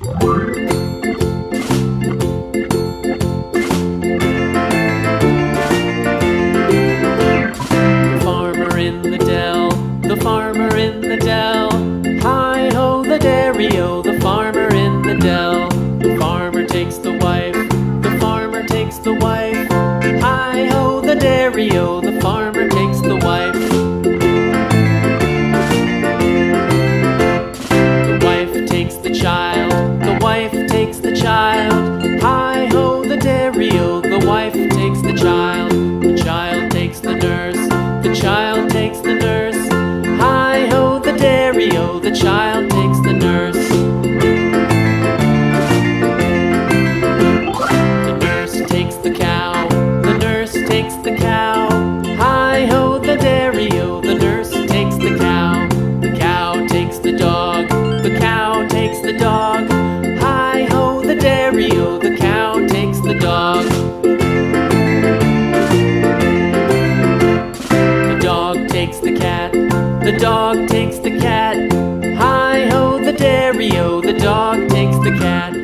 The farmer in the dell, the farmer in the dell. Hi-ho the dairy-o, the farmer in the dell. The farmer takes the wife, the farmer takes the wife. Hi-ho the dairy-o, the farmer takes the wife. The wife takes the child, the wife takes the child. Hi-ho the dairy-o, the wife takes the child. The child takes the nurse, the child takes the nurse. Hi-ho the dairy-o, the child takes the nurse. The nurse takes the cow, the nurse takes the cow. Hi-ho the dairy-o, the nurse takes the cow. The cow takes the dog, the cow takes the dog. Hi-ho the dairy-o, the cow takes the dog. The dog takes the cat, the dog takes the cat. Hi-ho the dairy-o, the dog takes the cat.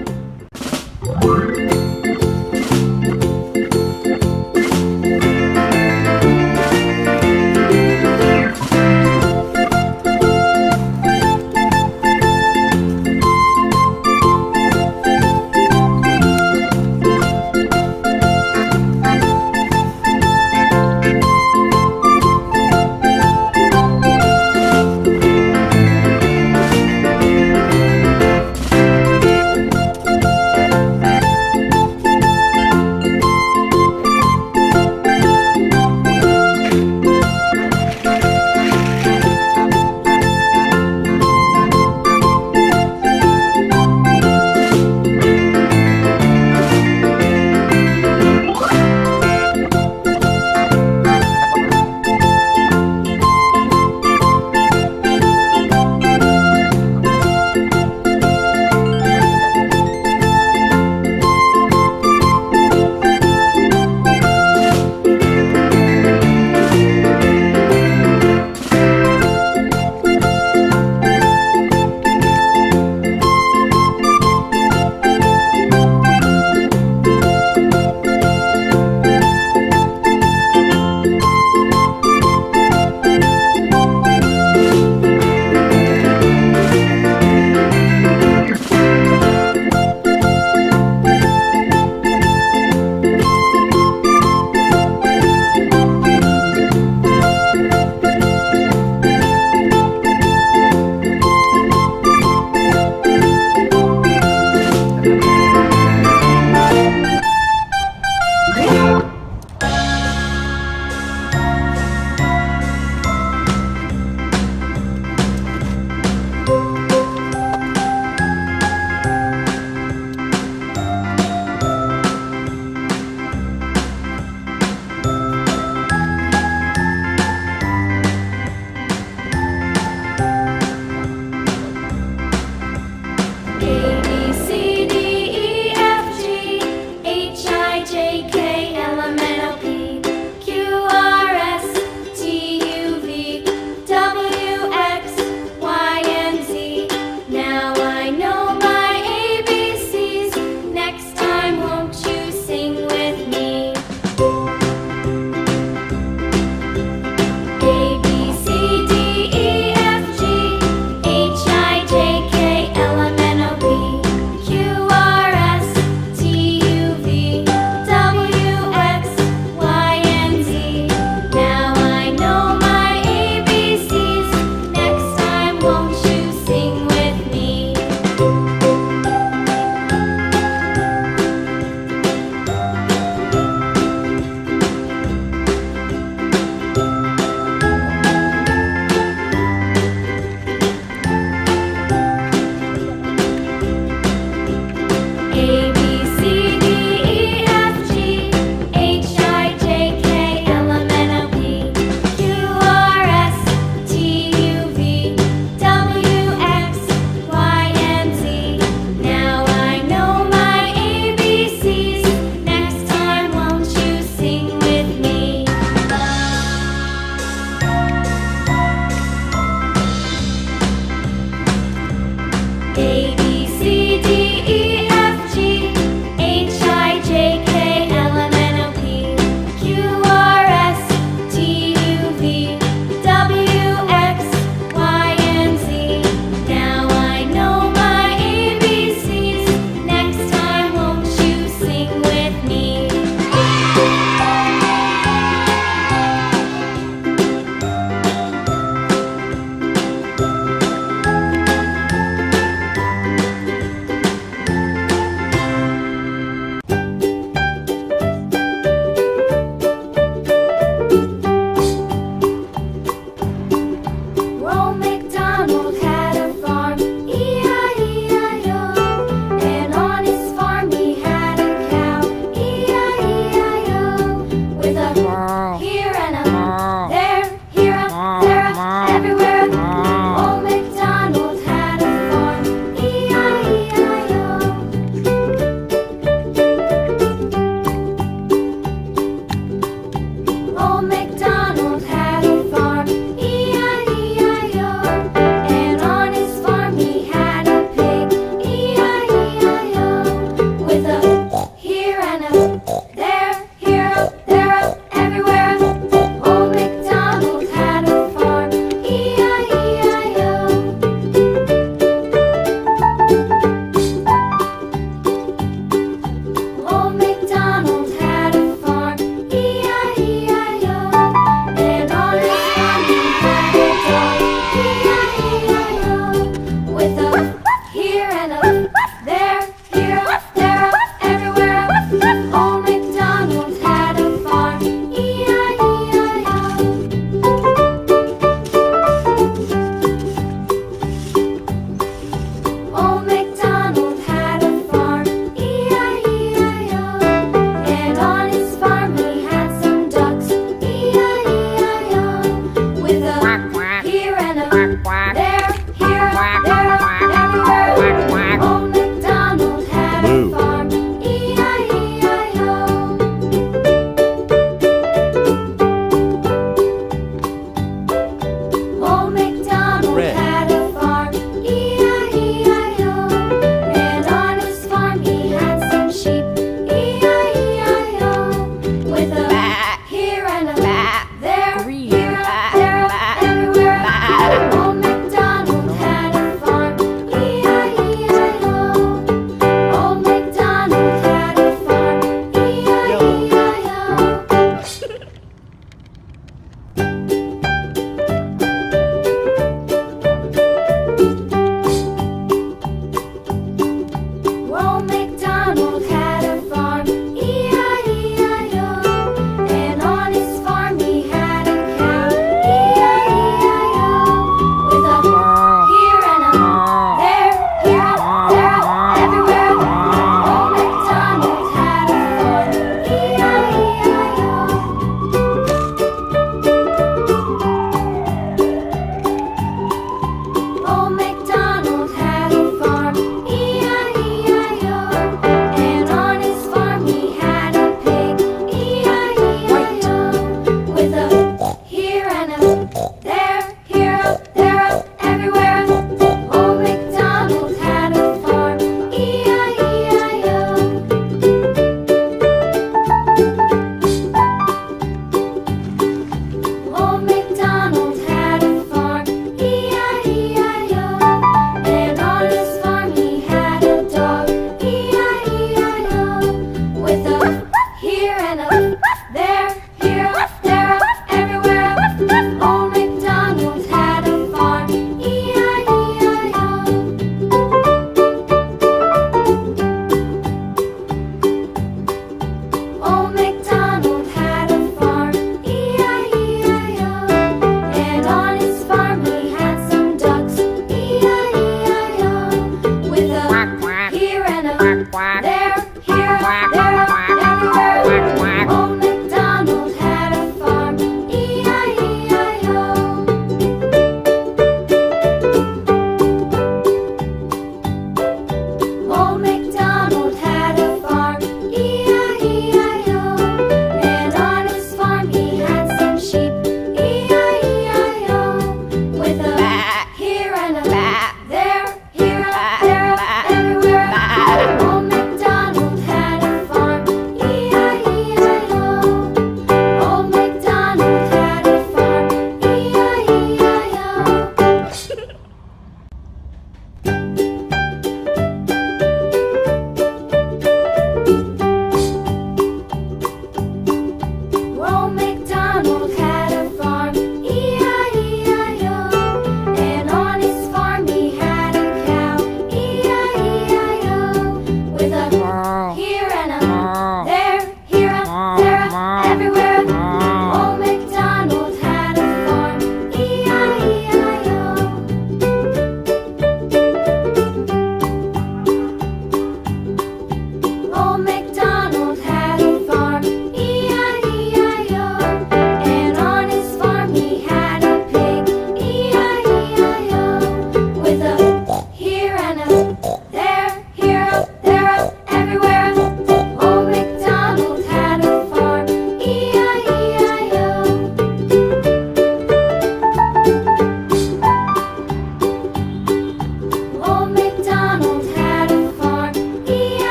There